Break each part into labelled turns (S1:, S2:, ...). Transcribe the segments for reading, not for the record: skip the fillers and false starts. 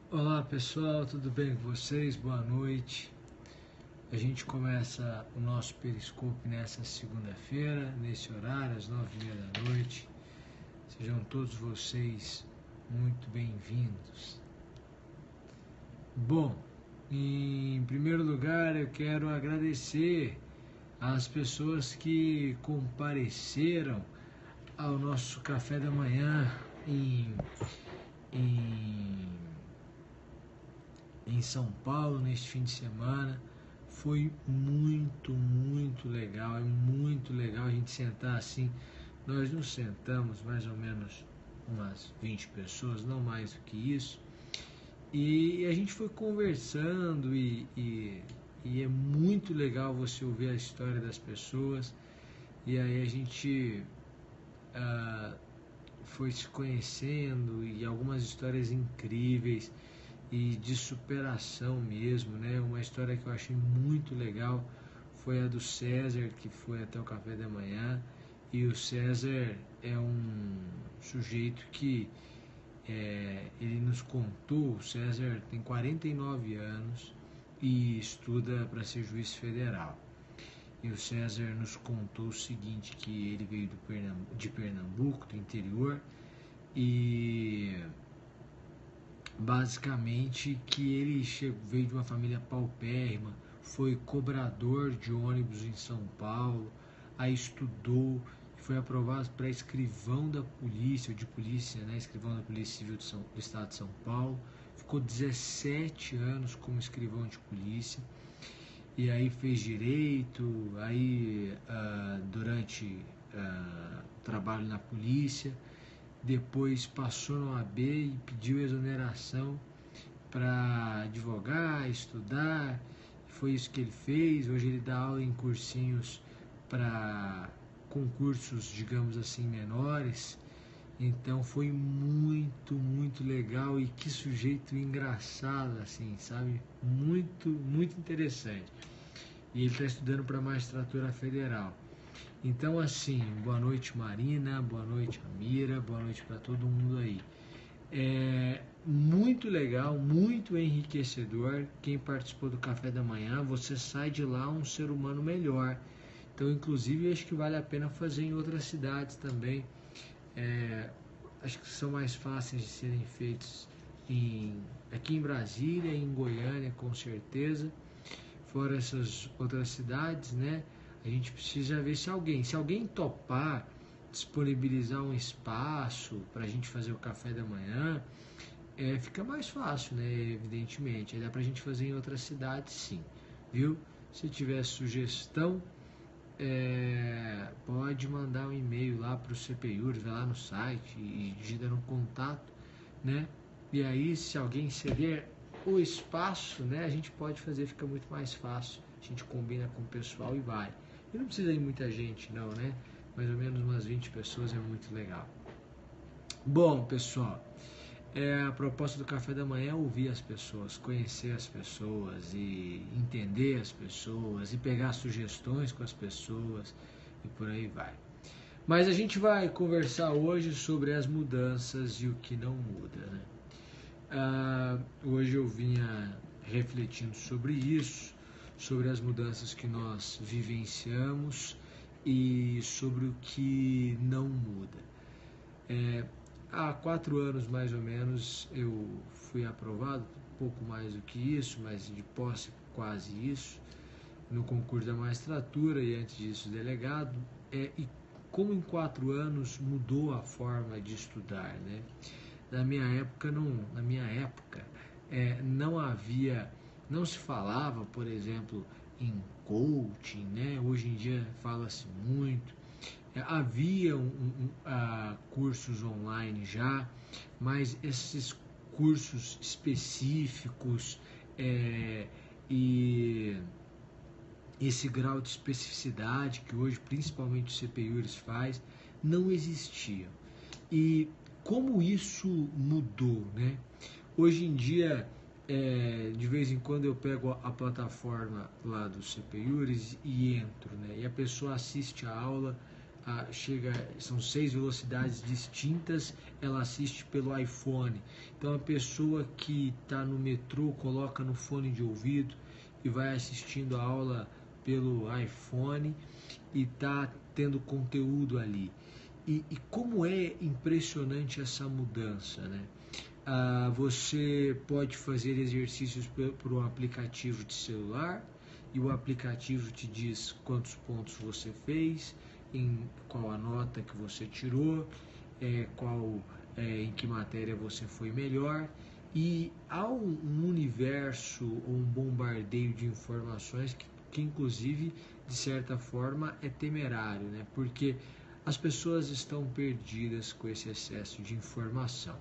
S1: Olá pessoal, tudo bem com vocês? Boa noite. A gente começa o nosso Periscope nessa segunda-feira, nesse horário, às 9h30 da noite. Sejam todos vocês muito bem-vindos. Bom, em primeiro lugar eu quero agradecer às pessoas que compareceram ao nosso café da manhã em São Paulo neste fim de semana. Foi muito legal, é muito legal a gente sentar assim. Nós nos sentamos mais ou menos umas 20 pessoas, não mais do que isso, e a gente foi conversando e é muito legal você ouvir a história das pessoas, e aí a gente foi se conhecendo, e algumas histórias incríveis e de superação mesmo, né? Uma história que eu achei muito legal foi a do César, que foi até o café da manhã. E o César é um sujeito que ele nos contou. O César tem 49 anos e estuda para ser juiz federal. E o César nos contou o seguinte, que ele veio de Pernambuco, do interior, e basicamente que ele veio de uma família paupérrima, foi cobrador de ônibus em São Paulo, aí estudou, foi aprovado para escrivão da polícia, ou de polícia, né, escrivão da Polícia Civil do Estado de São Paulo, ficou 17 anos como escrivão de polícia, e aí fez direito, aí durante o trabalho na polícia, depois passou no AB e pediu exoneração para advogar, estudar. Foi isso que ele fez. Hoje ele dá aula em cursinhos para concursos, digamos assim, menores. Então foi muito legal, e que sujeito engraçado, assim, sabe? Muito interessante. E ele está estudando para magistratura federal. Então, assim, boa noite Marina, boa noite Amira, boa noite para todo mundo aí. É muito legal, muito enriquecedor. Quem participou do café da manhã, você sai de lá um ser humano melhor. Então, inclusive, acho que vale a pena fazer em outras cidades também. Acho que são mais fáceis de serem feitos aqui em Brasília, em Goiânia, com certeza. Fora essas outras cidades, né? A gente precisa ver se alguém topar disponibilizar um espaço para a gente fazer o café da manhã, fica mais fácil, né? Evidentemente. Aí dá para a gente fazer em outras cidades, sim, viu? Se tiver sugestão, pode mandar um e-mail lá para o CPIURS, vai lá no site e digita no contato, né? E aí, se alguém ceder o espaço, né, a gente pode fazer, fica muito mais fácil. A gente combina com o pessoal e vai. E não precisa ir muita gente, não, né? Mais ou menos umas 20 pessoas é muito legal. Bom, pessoal, a proposta do café da manhã é ouvir as pessoas, conhecer as pessoas e entender as pessoas e pegar sugestões com as pessoas e por aí vai. Mas a gente vai conversar hoje sobre as mudanças e o que não muda, né? Hoje eu vinha refletindo sobre isso, sobre as mudanças que nós vivenciamos e sobre o que não muda. Há 4 anos mais ou menos eu fui aprovado, pouco mais do que isso, mas de posse quase isso, no concurso da magistratura, e antes disso delegado, e como em 4 anos mudou a forma de estudar, né? Na minha época não se falava, por exemplo, em coaching, né? Hoje em dia fala-se muito. Havia cursos online já, mas esses cursos específicos e esse grau de especificidade que hoje principalmente o CPIURS faz, não existiam. E como isso mudou, né? Hoje em dia, de vez em quando eu pego a plataforma lá do CPIURS e entro, né? E a pessoa assiste a aula são 6 velocidades distintas, ela assiste pelo iPhone. Então a pessoa que está no metrô coloca no fone de ouvido e vai assistindo a aula pelo iPhone e está tendo conteúdo ali. E como é impressionante essa mudança, né? Você pode fazer exercícios por um aplicativo de celular e o aplicativo te diz quantos pontos você fez, qual a nota que você tirou, em que matéria você foi melhor. E há um universo, um bombardeio de informações que inclusive, de certa forma, é temerário, né? Porque as pessoas estão perdidas com esse excesso de informação.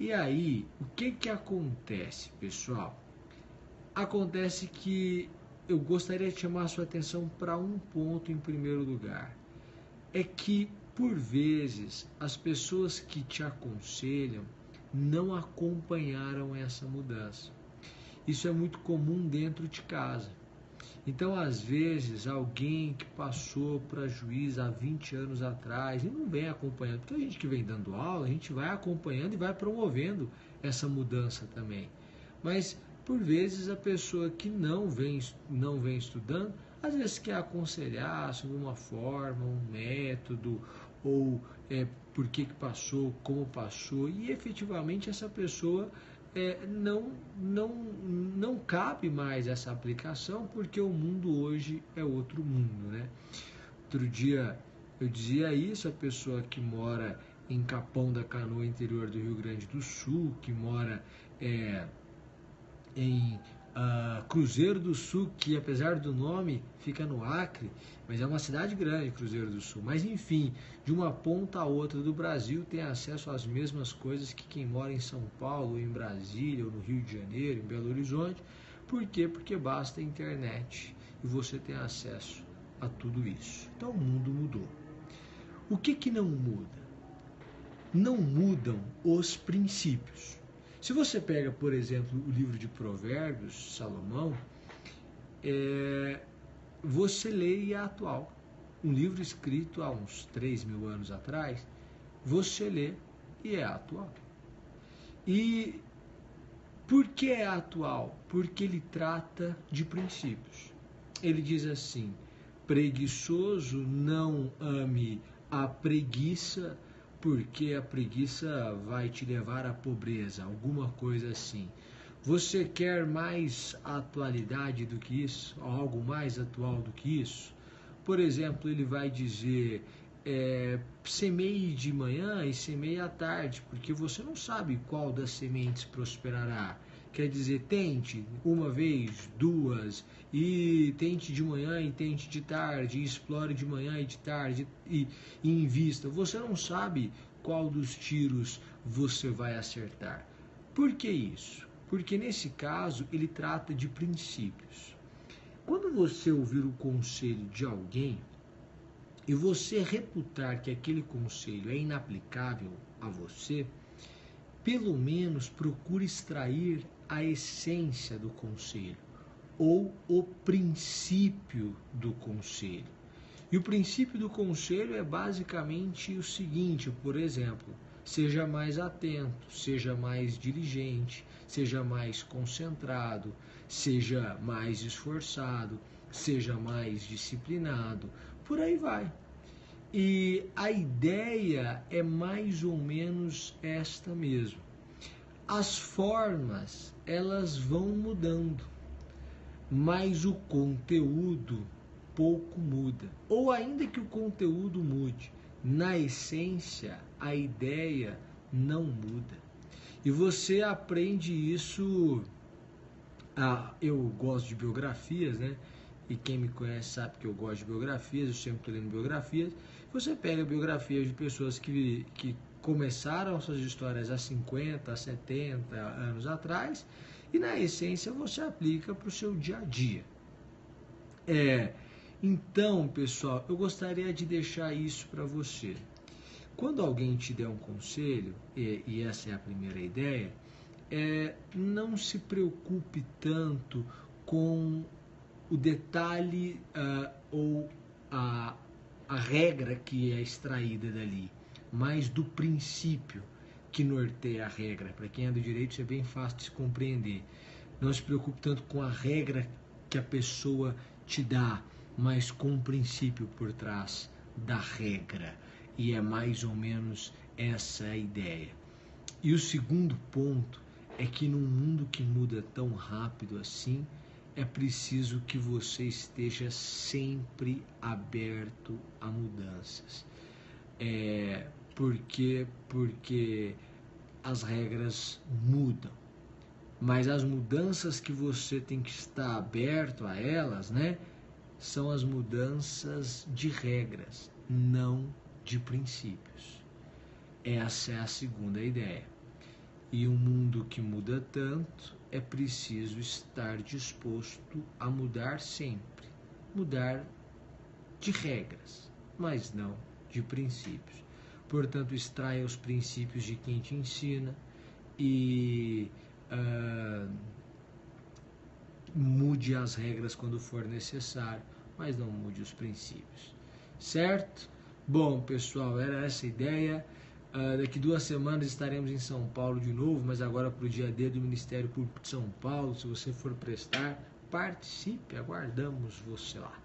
S1: E aí, o que acontece, pessoal? Acontece que eu gostaria de chamar a sua atenção para um ponto em primeiro lugar. É que, por vezes, as pessoas que te aconselham não acompanharam essa mudança. Isso é muito comum dentro de casa. Então, às vezes, alguém que passou para juiz há 20 anos atrás e não vem acompanhando, porque a gente que vem dando aula, a gente vai acompanhando e vai promovendo essa mudança também. Mas, por vezes, a pessoa que não vem estudando, às vezes quer aconselhar sobre uma forma, um método, ou por que passou, como passou, e efetivamente essa pessoa não cabe mais essa aplicação, porque o mundo hoje é outro mundo, né? Outro dia eu dizia isso, a pessoa que mora em Capão da Canoa, interior do Rio Grande do Sul, que mora em Cruzeiro do Sul, que apesar do nome fica no Acre, mas é uma cidade grande, Cruzeiro do Sul. Mas enfim, de uma ponta a outra do Brasil tem acesso às mesmas coisas que quem mora em São Paulo, ou em Brasília, ou no Rio de Janeiro, em Belo Horizonte. Por quê? Porque basta a internet e você tem acesso a tudo isso. Então o mundo mudou. O que não muda? Não mudam os princípios. Se você pega, por exemplo, o livro de Provérbios, Salomão, você lê e é atual. Um livro escrito há uns 3.000 anos atrás, você lê e é atual. E por que é atual? Porque ele trata de princípios. Ele diz assim: preguiçoso, não ame a preguiça, porque a preguiça vai te levar à pobreza, alguma coisa assim. Você quer mais atualidade do que isso? Algo mais atual do que isso? Por exemplo, ele vai dizer: semeie de manhã e semeie à tarde, porque você não sabe qual das sementes prosperará. Quer dizer, tente uma vez, duas, e tente de manhã e tente de tarde, e explore de manhã e de tarde, e invista. Você não sabe qual dos tiros você vai acertar. Por que isso? Porque nesse caso ele trata de princípios. Quando você ouvir o conselho de alguém e você reputar que aquele conselho é inaplicável a você, pelo menos procure extrair a essência do conselho ou o princípio do conselho. E o princípio do conselho é basicamente o seguinte, por exemplo: seja mais atento, seja mais diligente, seja mais concentrado, seja mais esforçado, seja mais disciplinado, por aí vai. E a ideia é mais ou menos esta mesmo. As formas, elas vão mudando, mas o conteúdo pouco muda. Ou ainda que o conteúdo mude, na essência, a ideia não muda. E você aprende isso. Eu gosto de biografias, né? E quem me conhece sabe que eu gosto de biografias, eu sempre estou lendo biografias. Você pega biografias de pessoas que começaram suas histórias há 50, 70 anos atrás, e na essência você aplica para o seu dia a dia. Então, pessoal, eu gostaria de deixar isso para você. Quando alguém te der um conselho, e essa é a primeira ideia, não se preocupe tanto com o detalhe ou a regra que é extraída dali, mas do princípio que norteia a regra. Para quem é do direito, isso é bem fácil de se compreender. Não se preocupe tanto com a regra que a pessoa te dá, mas com o princípio por trás da regra. E é mais ou menos essa a ideia. E o segundo ponto é que num mundo que muda tão rápido assim, é preciso que você esteja sempre aberto a mudanças. Porque as regras mudam. Mas as mudanças que você tem que estar aberto a elas, né, são as mudanças de regras, não de princípios. Essa é a segunda ideia. E um mundo que muda tanto, é preciso estar disposto a mudar sempre. Mudar de regras, mas não de princípios. Portanto, extraia os princípios de quem te ensina e mude as regras quando for necessário, mas não mude os princípios. Certo? Bom, pessoal, era essa a ideia. Daqui 2 semanas estaremos em São Paulo de novo, mas agora para o dia D do Ministério Público de São Paulo. Se você for prestar, participe, aguardamos você lá.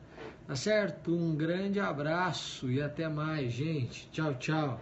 S1: Tá certo? Um grande abraço e até mais, gente. Tchau, tchau.